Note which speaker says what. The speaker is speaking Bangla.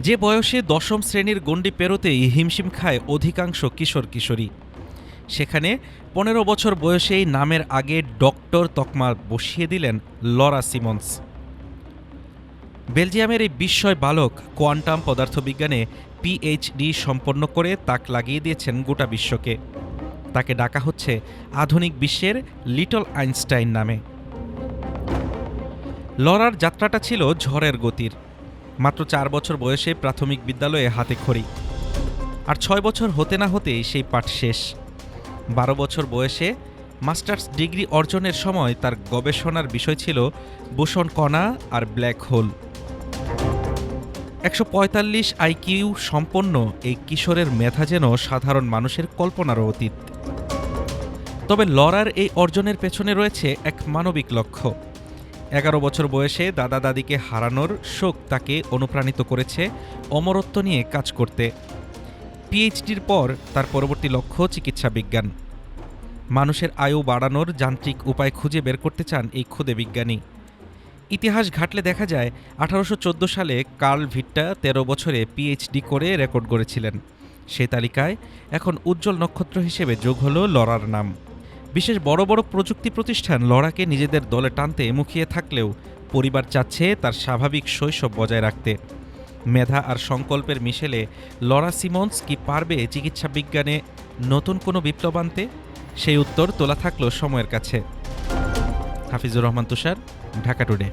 Speaker 1: যে বয়সে দশম শ্রেণীর গণ্ডি পেরোতেই হিমশিম খায় অধিকাংশ কিশোর কিশোরী, সেখানে ১৫ বছর বয়সেই নামের আগে ডক্টর তকমা বসিয়ে দিলেন লরা সিমন্স। বেলজিয়ামের এই বিস্ময় বালক কোয়ান্টাম পদার্থবিজ্ঞানে পিএইচডি সম্পন্ন করে তাক লাগিয়ে দিয়েছেন গোটা বিশ্বকে। তাকে ডাকা হচ্ছে আধুনিক বিশ্বের লিটল আইনস্টাইন নামে। লরার যাত্রাটা ছিল ঝড়ের গতির। মাত্র ৪ বছর বয়সে প্রাথমিক বিদ্যালয়ে হাতে খড়ি, আর ৬ বছর হতে না হতেই সেই পাঠ শেষ। ১২ বছর বয়সে মাস্টার্স ডিগ্রি অর্জনের সময় তার গবেষণার বিষয় ছিল বোসন কণা আর ব্ল্যাক হোল। ১৪৫ আইকিউ সম্পন্ন এই কিশোরের মেধা যেন সাধারণ মানুষের কল্পনারও অতীত। তবে লরার এই অর্জনের পেছনে রয়েছে এক মানবিক লক্ষ্য। ১১ বছর বয়সে দাদা দাদিকে হারানোর শোক তাকে অনুপ্রাণিত করেছে অমরত্ব নিয়ে কাজ করতে। পিএইচডির পর তার পরবর্তী লক্ষ্য চিকিৎসা বিজ্ঞান। মানুষের আয়ু বাড়ানোর যান্ত্রিক উপায় খুঁজে বের করতে চান এই ক্ষুদে বিজ্ঞানী। ইতিহাস ঘাটলে দেখা যায় ১৮১৪ সালে কার্ল ভিট্টা ১৩ বছরে পিএইচডি করে রেকর্ড গড়েছিলেন। সে তালিকায় এখন উজ্জ্বল নক্ষত্র হিসেবে যোগ হল লরার নাম। বিশেষ বড় বড় প্রযুক্তি প্রতিষ্ঠান লরাকে নিজেদের দলে টানতে মুখিয়ে থাকলেও পরিবার চাচ্ছে তার স্বাভাবিক শৈশব বজায় রাখতে। মেধা আর সংকল্পের মিশেলে লরা সিমন্স কি পারবে চিকিৎসা বিজ্ঞানে নতুন কোনো বিপ্লব আনতে? সেই উত্তর তোলা থাকলো সময়ের কাছে। হাফিজুর রহমান তুষার, ঢাকা টুডে।